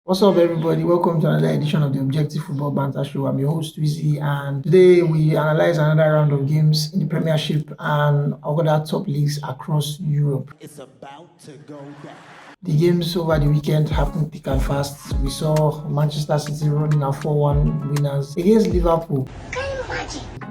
What's up, everybody? Welcome to another edition of the Objective Football Banter Show. I'm your host, Wizzy, and today we analyze another round of games in the Premiership and other top leagues across Europe. It's about to go down. The games over the weekend happened thick and fast. We saw Manchester City running a 4-1 winners against Liverpool.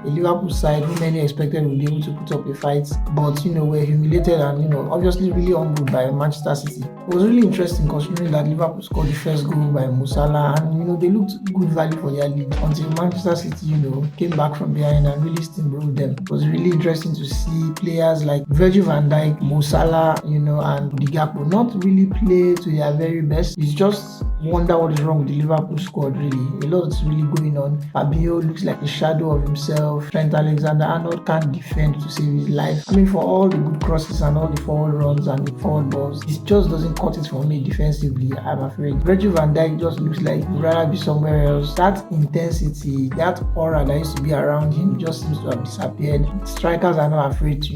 A Liverpool side who many expected would be able to put up a fight, but were humiliated and obviously really humbled by Manchester City. It was really interesting considering that Liverpool scored the first goal by Mo Salah and they looked good value for their lead until Manchester City came back from behind and really steamrolled them. It was really interesting to see players like Virgil van Dijk, Mo Salah, and Gakpo not really play to their very best. It's just wonder what is wrong with the Liverpool squad really. A lot is really going on. Fabinho looks like a shadow of himself. Trent Alexander-Arnold can't defend to save his life. For all the good crosses and all the forward runs and the forward balls, it just doesn't cut it for me defensively, I'm afraid. Virgil van Dijk just looks like he'd rather be somewhere else. That intensity, that aura that used to be around him just seems to have disappeared. Strikers are not afraid to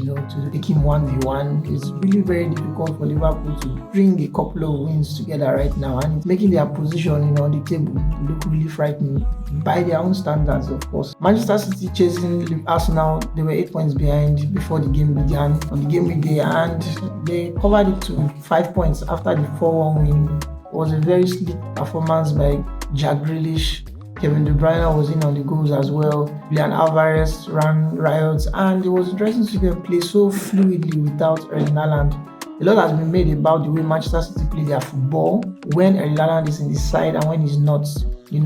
take him 1v1. It's really very difficult for Liverpool to bring a couple of wins together right now, and it's making their position on the table look really frightening by their own standards, of course. Manchester City chasing Arsenal, they were 8 points behind before the game began on the game week day, and they covered it to 5 points after the 4-1 win. It was a very sleek performance by Jack Grealish. Kevin De Bruyne was in on the goals as well. Julian Alvarez ran riots, and it was interesting to see them play so fluidly without Erling Haaland. A lot has been made about the way Manchester City play their football when Erling Haaland is in the side and when he's not. You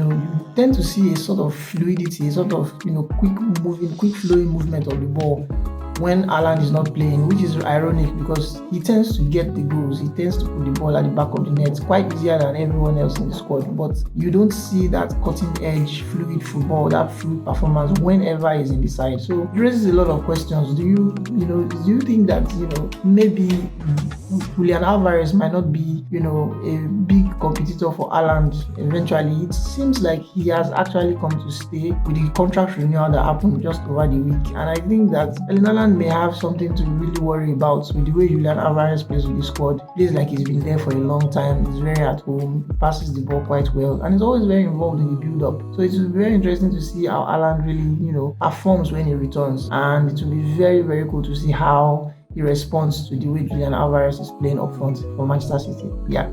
tend to see a sort of fluidity, a sort of quick flowing movement of the ball when Haaland is not playing, which is ironic because he tends to get the goals. He tends to put the ball at the back of the net quite easier than everyone else in the squad. But you don't see that cutting edge, fluid football, that fluid performance whenever he's in the side. So it raises a lot of questions. Do you think that maybe Julian Alvarez might not be a big competitor for Haaland eventually? It seems like he has actually come to stay with the contract renewal that happened just over the week, and I think that Erling Haaland may have something to really worry about with the way Julian Alvarez plays with the squad. Plays like he's been there for a long time. He's very at home, passes the ball quite well, and he's always very involved in the build-up. So it's very interesting to see how Haaland really performs when he returns, and it will be very, very cool to see how he responds to the way Julian Alvarez is playing up front for Manchester City. Yeah.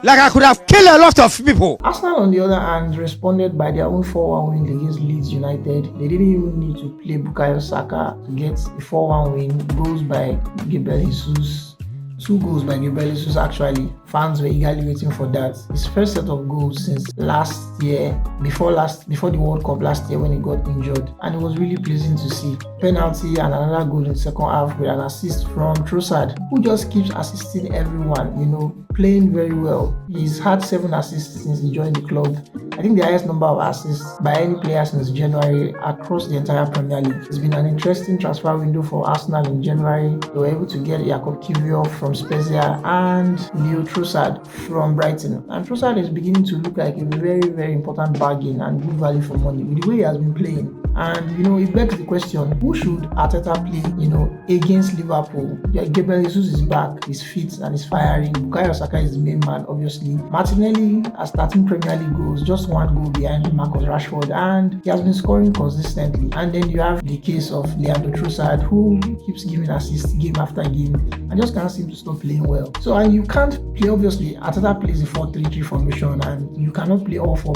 Like I could have killed a lot of people. Arsenal, on the other hand, responded by their own 4-1 win against Leeds United. They didn't even need to play Bukayo Saka to get a 4-1 win. Goals by Gabriel Jesus. 2 goals by Gabriel Jesus, actually. Fans were eagerly waiting for that. His first set of goals since last year, before the World Cup last year when he got injured. And it was really pleasing to see. Penalty and another goal in the second half with an assist from Trossard, who just keeps assisting everyone, playing very well. He's had 7 assists since he joined the club. I think the highest number of assists by any player since January across the entire Premier League. It's been an interesting transfer window for Arsenal in January. They were able to get Jakub Kiwior from Spezia and Leo Trossard from Brighton. And Trossard is beginning to look like a very, very important bargain and good value for money with the way he has been playing. And it begs the question, who should Arteta play, against Liverpool? Gabriel Jesus is back, he's fit and he's firing. Bukayo Saka is the main man, obviously. Martinelli has starting Premier League goals, just 1 goal behind Marcus Rashford, and he has been scoring consistently. And then you have the case of Leandro Trossard, who keeps giving assists game after game and just can't seem to stop playing well. So, and you can't play, obviously, Arteta plays a 4-3-3 formation, and you cannot play all 4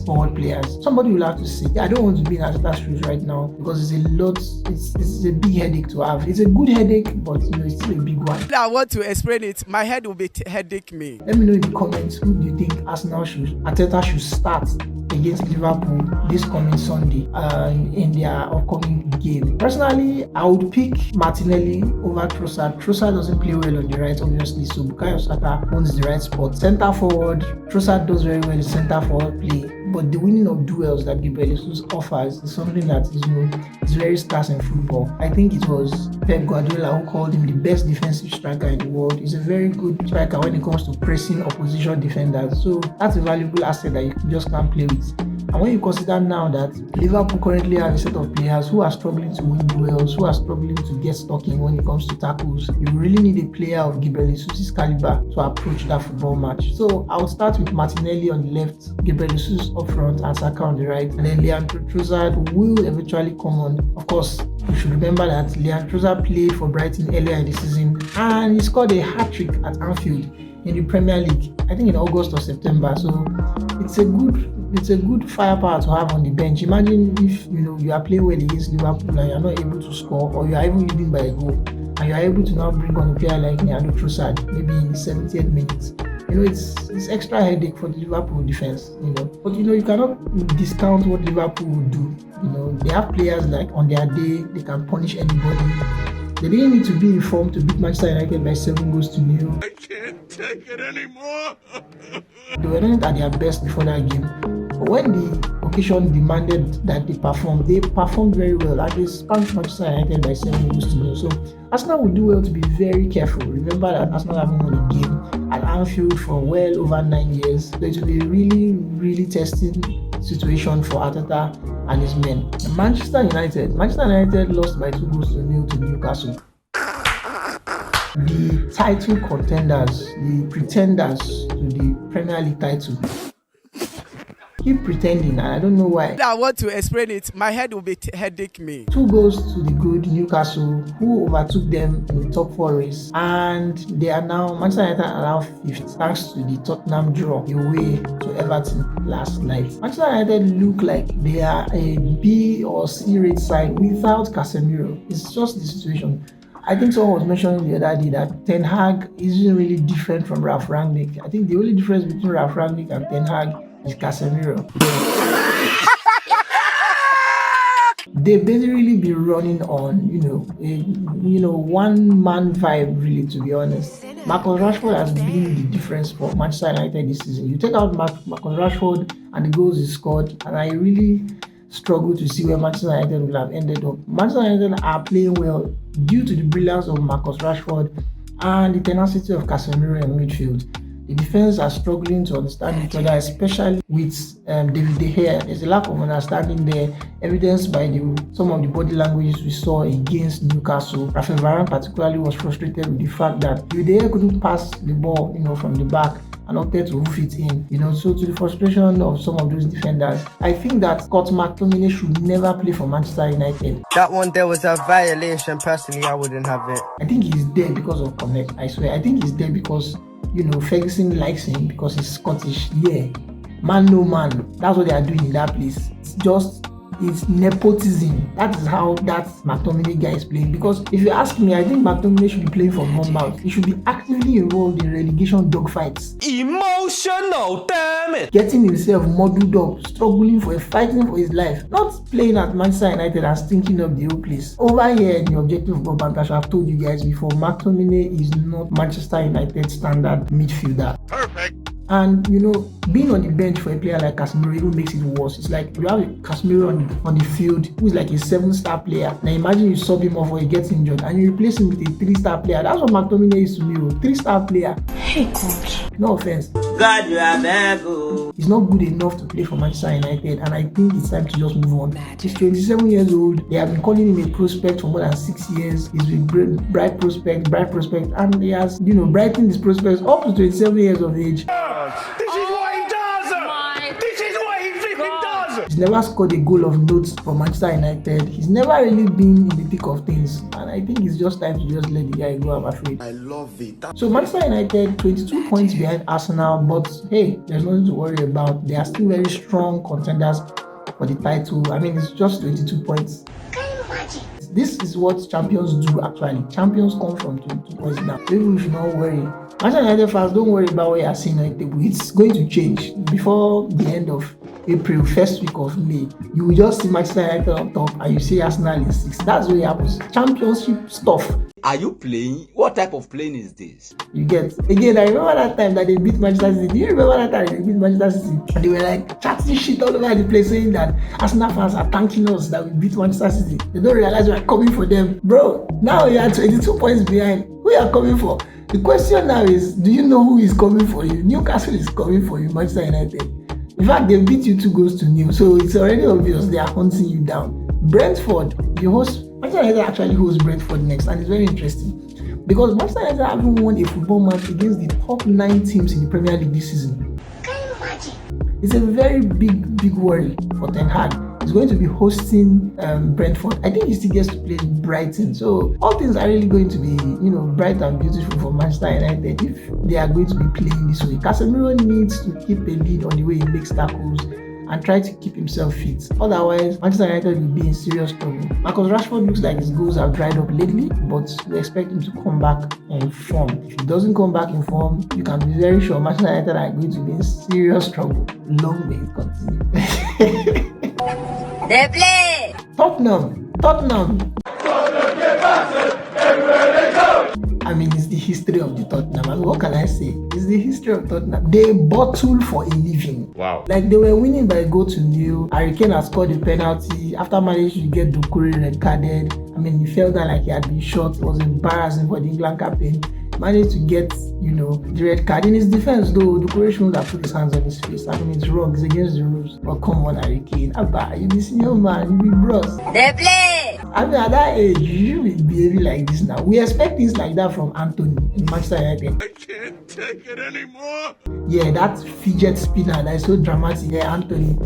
forward players. Somebody will have to say, I don't want to be in Arteta's shoes right now because it's a big headache to have. It's a good headache, but it's still a big one. I want to explain it. My head will be headache me. Let me know in the comments, who do you think Arteta should start against Liverpool this coming Sunday in their upcoming game? Personally, I would pick Martinelli over Trossard. Trossard doesn't play well on the right, obviously, so Bukayo Saka owns the right spot. Centre forward, Trossard does very well in centre forward play, but the winning of duels that Gabriel Jesus offers is something that is very scarce in football. I think it was Pep Guardiola who called him the best defensive striker in the world. He's a very good striker when it comes to pressing opposition defenders, so that's a valuable asset that you just can't play with. And when you consider now that Liverpool currently have a set of players who are struggling to win duels, who are struggling to get stuck in when it comes to tackles, you really need a player of Gabriel Jesus' caliber to approach that football match. So I'll start with Martinelli on the left, Gabriel Jesus up front, and Saka on the right, and then Leandro Trossard will eventually come on. Of course, you should remember that Leandro Trossard played for Brighton earlier in the season, and he scored a hat-trick at Anfield in the Premier League, I think in August or September. So it's a good firepower to have on the bench. Imagine if you are playing well against Liverpool and you are not able to score, or you are even leading by a goal, and you are able to now bring on a player like Leandro Trossard maybe in the 70th minute. It's extra headache for the Liverpool defense. But you cannot discount what Liverpool will do. They have players like on their day they can punish anybody. They didn't need to be in form to beat Manchester United by 7-0. I can't take it anymore. They were not at their best before that game. But when the occasion demanded that they performed very well. And they spanked Manchester United by 7-0. So Arsenal will do well to be very careful. Remember that Arsenal haven't won a game at Anfield for well over 9 years. So it will be a really, really testing situation for Arteta and his men. Manchester United lost by 2-0 to Newcastle. The title contenders, the pretenders to the Premier League title, keep pretending, and I don't know why. I want to explain it. My head will be headache me. 2 goals to the good Newcastle, who overtook them in the top 4 race, and Manchester United are now 5th thanks to the Tottenham draw away to Everton last night. Manchester United look like they are a B or C rate side without Casemiro. It's just the situation. I think someone was mentioning the other day that Ten Hag isn't really different from Ralf Rangnick. I think the only difference between Ralf Rangnick and Ten Hag is Casemiro. They basically be running on, one man vibe, really, to be honest. Marcus Rashford has been the difference for Manchester United this season. You take out Marcus Rashford and the goals he scored, and I really struggle to see where Manchester United will have ended up. Manchester United are playing well due to the brilliance of Marcus Rashford and the tenacity of Casemiro in midfield. The defense are struggling to understand each other, especially with David De Gea. There's a lack of understanding there, evidenced by some of the body languages we saw against Newcastle. Rafael Varane particularly was frustrated with the fact that David De Gea couldn't pass the ball, from the back and opted to hoof it in. So to the frustration of some of those defenders, I think that Scott McTominay should never play for Manchester United. That one there was a violation. Personally, I wouldn't have it. I think he's there because of Connect. I swear. I think he's there because Ferguson likes him because he's Scottish. Yeah, man no man. That's what they are doing in that place. It's nepotism. That is how that McTominay guy is playing. Because if you ask me, I think McTominay should be playing for Bournemouth. He should be actively involved in relegation dogfights. Emotional, damn it! Getting himself muddled up, struggling fighting for his life. Not playing at Manchester United and stinking up the whole place. Over here in the objective of Bantash, I've told you guys before, McTominay is not Manchester United standard midfielder. Perfect. And being on the bench for a player like Casemiro even makes it worse. It's like you have Casemiro on the field who is like a 7-star player. Now imagine you sub him off or he gets injured and you replace him with a 3-star player. That's what McTominay is to me. 3-star player. Hey coach. No offense. God, you are there, go. He's not good enough to play for Manchester United, and I think it's time to just move on. He's 27 years old. They have been calling him a prospect for more than 6 years. He's been bright prospect, and he has brightened his prospects up to 27 years of age. This is what he does! This is what he freaking does! He's never scored a goal of note for Manchester United. He's never really been in the thick of things, and I think it's just time to just let the guy go, I'm afraid. I love it. So Manchester United 22 points behind Arsenal, but hey, there's nothing to worry about. They are still very strong contenders for the title. I mean, it's just 22 points. This is what champions do actually. Champions come from 22 points now. Maybe we should not worry. Manchester United fans, don't worry about what you are seeing on the table. It's going to change before the end of April, first week of May. You will just see Manchester United on top and you see Arsenal in 6th. That's what happens. Championship stuff. Are you playing? What type of playing is this? You get. Again, I remember that time that they beat Manchester City. Do you remember that time they beat Manchester City? And they were like chatting shit all over the place saying that Arsenal fans are thanking us that we beat Manchester City. They don't realize we are coming for them. Bro, now you are 22 points behind. Who you are coming for? The question now is, do you know who is coming for you? Newcastle is coming for you, Manchester United. In fact, they beat you 2-0, so it's already obvious they are hunting you down. Brentford, Manchester United actually hosts Brentford next, and it's very interesting because Manchester United haven't won a football match against the top 9 teams in the Premier League this season. Can you imagine? It's a very big worry for Ten Hag. He's going to be hosting Brentford. I think he still gets to play Brighton. So all things are really going to be, bright and beautiful for Manchester United if they are going to be playing this way. Casemiro needs to keep a lead on the way he makes tackles and try to keep himself fit. Otherwise, Manchester United will be in serious trouble. Marcus Rashford looks like his goals have dried up lately, but we expect him to come back in form. If he doesn't come back in form, you can be very sure Manchester United are going to be in serious trouble. Long may it continue. They play! Tottenham. I mean, it's the history of the Tottenham. And what can I say? It's the history of Tottenham. They bottle for a living. Wow. Like they were winning by a goal to nil. Harry Kane had scored a penalty after managing to get Doucouré red carded. I mean, he felt down like he had been shot. It was embarrassing for the England captain. Managed to get, the red card. In his defense, though, Doucouré shouldn't have put his hands on his face. I mean, it's wrong. It's against the rules. But come on, Harry Kane. Abba, you be senior man. You be bros. They play! I mean, at that age, you should be behaving like this now. We expect things like that from Anthony in Manchester United. I can't take it anymore. Yeah, that fidget spinner that is so dramatic. Yeah, Anthony.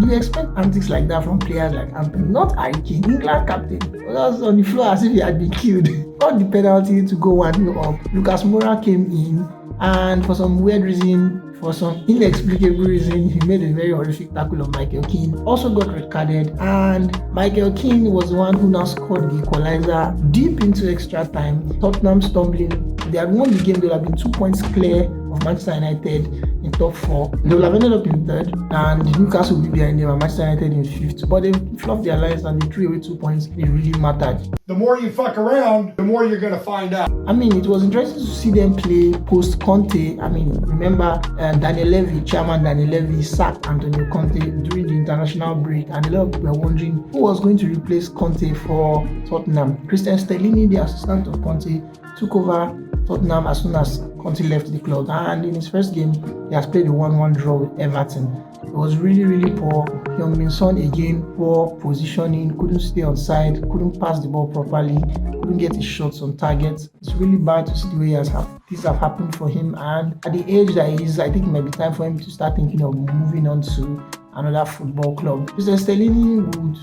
You expect antics like that from players like Anthony, not Harry Kane, England captain. He was on the floor as if he had been killed. Got the penalty to go 1-0 up. Lucas Moura came in, and for some weird reason, for some inexplicable reason, he made a very horrific tackle of Michael Keane. Also got red carded, and Michael Keane was the one who now scored the equalizer deep into extra time. Tottenham stumbling. They had won the game. They would have been 2 points clear of Manchester United in top 4. They would have ended up in 3rd, and Newcastle will be behind them, and Manchester United in 5th. But they fluffed their lines and they threw away 2 points. It really mattered. The more you fuck around, the more you're gonna find out. I mean, it was interesting to see them play post Conte. I mean, remember Daniel Levy, chairman Daniel Levy, sacked Antonio Conte during the international break, and a lot of people were wondering who was going to replace Conte for Tottenham. Christian Stellini, the assistant of Conte, took over Tottenham as soon as Conte left the club, and in his first game, he has played a 1-1 draw with Everton. It was really poor. Heung-min Son again, poor positioning, couldn't stay on side, couldn't pass the ball properly, couldn't get his shots on target. It's really bad to see the way things have happened for him, and at the age that he is, I think it might be time for him to start thinking of moving on to another football club. Mr. Stellini would,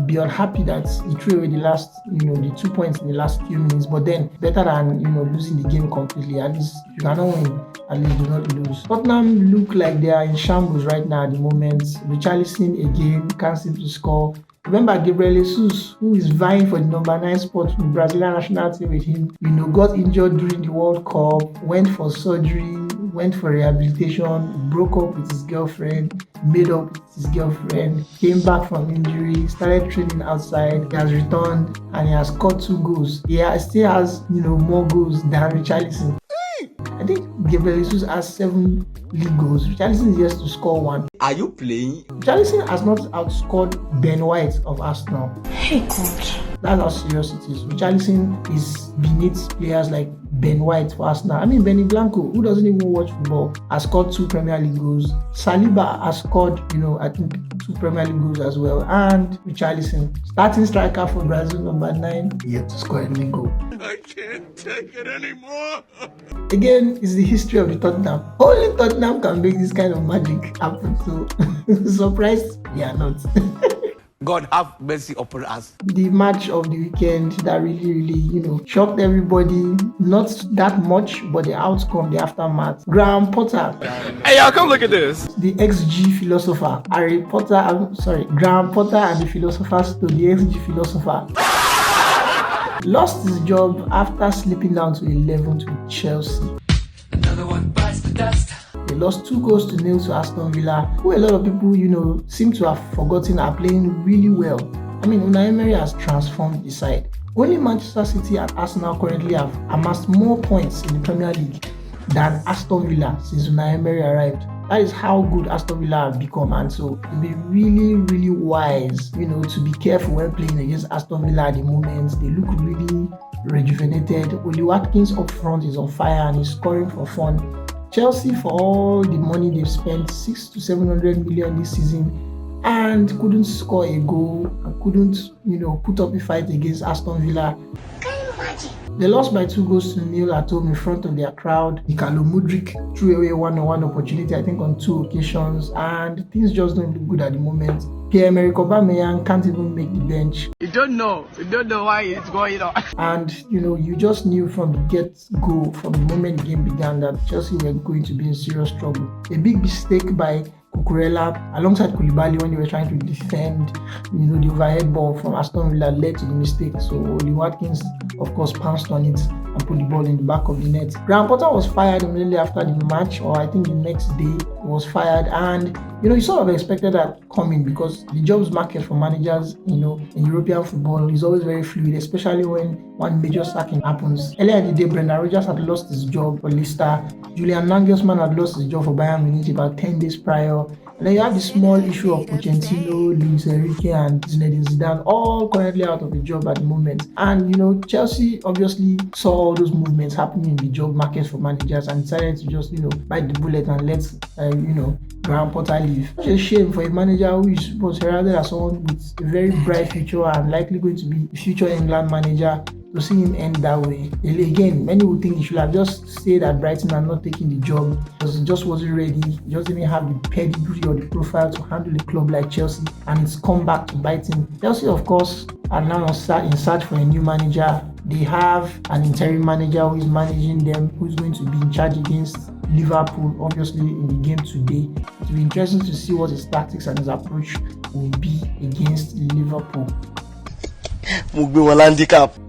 be unhappy that he threw away the 2 points in the last few minutes, but then better than, losing the game completely. At least you cannot win, at least do not lose. Tottenham look like they are in shambles right now at the moment. Richarlison again can't seem to score. Remember Gabriel Jesus, who is vying for the number 9 spot in the Brazilian national team with him, got injured during the World Cup, went for surgery, went for rehabilitation, broke up with his girlfriend, made up with his girlfriend, came back from injury, started training outside, he has returned, and he has scored 2 goals. He still has, more goals than Richarlison. I think Gabriel Jesus has 7 league goals. Richarlison is yet to score 1. Are you playing? Richarlison has not outscored Ben White of Arsenal. Hey, coach. That's how serious it is. Richarlison is beneath players like Ben White for Arsenal. I mean, Benny Blanco, who doesn't even watch football, has scored 2 Premier League goals. Saliba has scored, I think 2 Premier League goals as well. And Richarlison, starting striker for Brazil, number 9, yet to score any goal. I can't take it anymore. Again, it's the history of the Tottenham. Only Tottenham can make this kind of magic happen. So, surprised we are not. God have mercy upon us. The match of the weekend that really, shocked everybody. Not that much, but the outcome, the aftermath. Graham Potter. Hey, y'all, come look at this. The XG philosopher. Graham Potter and the Philosopher's Stone. The XG philosopher. Lost his job after slipping down to 11th with Chelsea. Another one bites the dust. They lost 2-0 to Aston Villa, who a lot of people, seem to have forgotten are playing really well. I mean, Unai Emery has transformed the side. Only Manchester City and Arsenal currently have amassed more points in the Premier League than Aston Villa since Unai Emery arrived. That is how good Aston Villa have become, and so to be really wise, to be careful when playing against Aston Villa at the moment. They look really rejuvenated. Oli Watkins up front is on fire and he's scoring for fun. Chelsea, for all the money they've spent, 600 to 700 million this season, and couldn't score a goal and couldn't, put up a fight against Aston Villa. They lost by 2-0 at home in front of their crowd. Mikhailo Mudryk threw away a 1-on-1 opportunity, I think, on 2 occasions, and things just don't look good at the moment. Pierre-Emerick Aubameyang can't even make the bench. You don't know why it's going on. And, you just knew from the get-go, from the moment the game began, that Chelsea were going to be in serious trouble. A big mistake by Cucurella alongside Koulibaly when they were trying to defend, the overhead ball from Aston Villa led to the mistake. So Oli Watkins, of course, pounced on it and put the ball in the back of the net. Graham Potter was fired immediately after the match, or I think the next day he was fired, and you sort of expected that coming because the jobs market for managers, in European football is always very fluid, especially when one major sacking happens. Earlier in the day, Brendan Rodgers had lost his job for Leicester. Julian Nagelsmann had lost his job for Bayern Munich about 10 days prior. And then you have the small issue of Pochettino, Luis Enrique, and Zinedine Zidane, all currently out of a job at the moment. And Chelsea obviously saw all those movements happening in the job market for managers and decided to just bite the bullet and let Graham Potter leave. It's a shame for a manager who was heralded as someone with a very bright future and likely going to be a future England manager, to see him end that way. Again, many would think he should have just stayed at Brighton and not taking the job because he just wasn't ready. He just didn't have the pedigree or the profile to handle a club like Chelsea, and it's come back to bite him. Chelsea, of course, are now in search for a new manager. They have an interim manager who is managing them, who is going to be in charge against Liverpool, obviously, in the game today. It will be interesting to see what his tactics and his approach will be against Liverpool.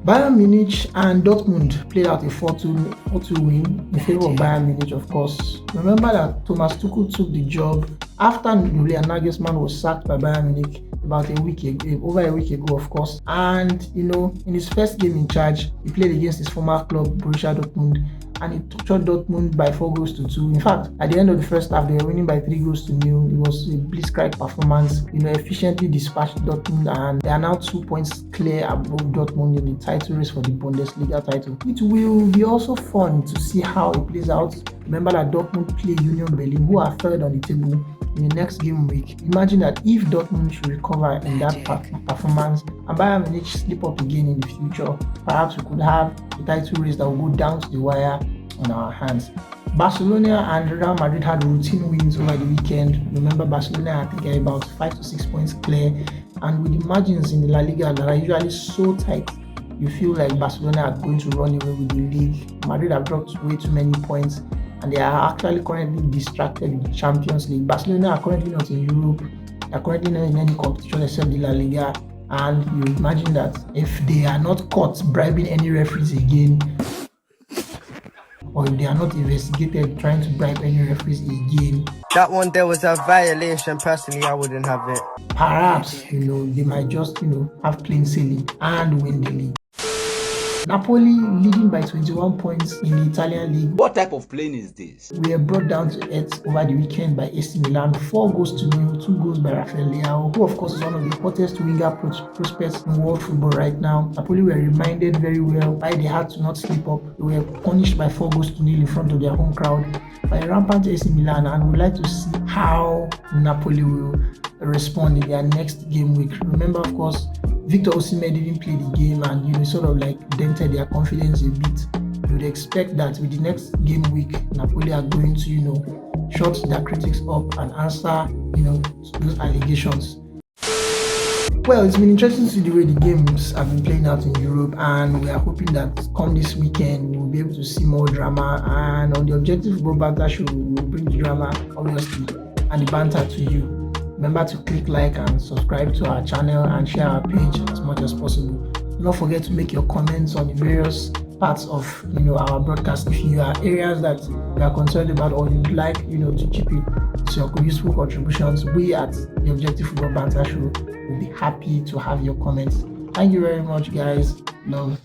Bayern Munich and Dortmund played out a 4-2 win in favor of Bayern Munich, of course. Remember that Thomas Tuchel took the job after Julian Nagelsmann was sacked by Bayern Munich about over a week ago, of course. And, in his first game in charge, he played against his former club, Borussia Dortmund, and he tortured Dortmund by 4-2. In fact, at the end of the first half, they were winning by 3-0. It was a blitzkrieg performance, efficiently dispatched Dortmund, and they are now 2 points clear above Dortmund in the title race for the Bundesliga title. It will be also fun to see how it plays out. Remember that Dortmund play Union Berlin, who are third on the table, in the next game week. Imagine that if Dortmund should recover in that performance and Bayern Munich slip up again in the future, perhaps we could have a title race that will go down to the wire on our hands. Barcelona and Real Madrid had routine wins over the weekend. Remember, Barcelona I think are about 5 to 6 points clear, and with the margins in the La Liga that are usually so tight, you feel like Barcelona are going to run away with the league. Madrid have dropped way too many points, and they are actually currently distracted with the Champions League. Barcelona are currently not in Europe. They are currently not in any competition except the La Liga. And you imagine that if they are not caught bribing any referees again, or if they are not investigated trying to bribe any referees again, That one there was a violation. Personally, I wouldn't have it. perhaps, they might just, have plain sailing and win the league. Napoli leading by 21 points in the Italian league. What type of plane is this? We were brought down to earth over the weekend by AC Milan, 4-0, 2 goals by Rafael Leao, who of course is one of the hottest winger prospects in world football right now. Napoli were reminded very well why they had to not slip up. They were punished by 4-0 in front of their home crowd by a rampant AC Milan, and we'd like to see how Napoli will respond in their next game week. Remember, of course, Victor Osimhen didn't play the game, and sort of like dented their confidence a bit. You would expect that with the next game week, Napoli are going to shut their critics up and answer those allegations. Well, it's been interesting to see the way the games have been playing out in Europe, and we are hoping that come this weekend we'll be able to see more drama, and on the Objective Football Banter show we'll bring the drama obviously and the banter to you. Remember to click like and subscribe to our channel and share our page as much as possible. Do not forget to make your comments on the various parts of our broadcast. If you are areas that you are concerned about or you'd like to chip in your useful contributions, we at the Objective Football Banter Show will be happy to have your comments. Thank you very much, guys. Love.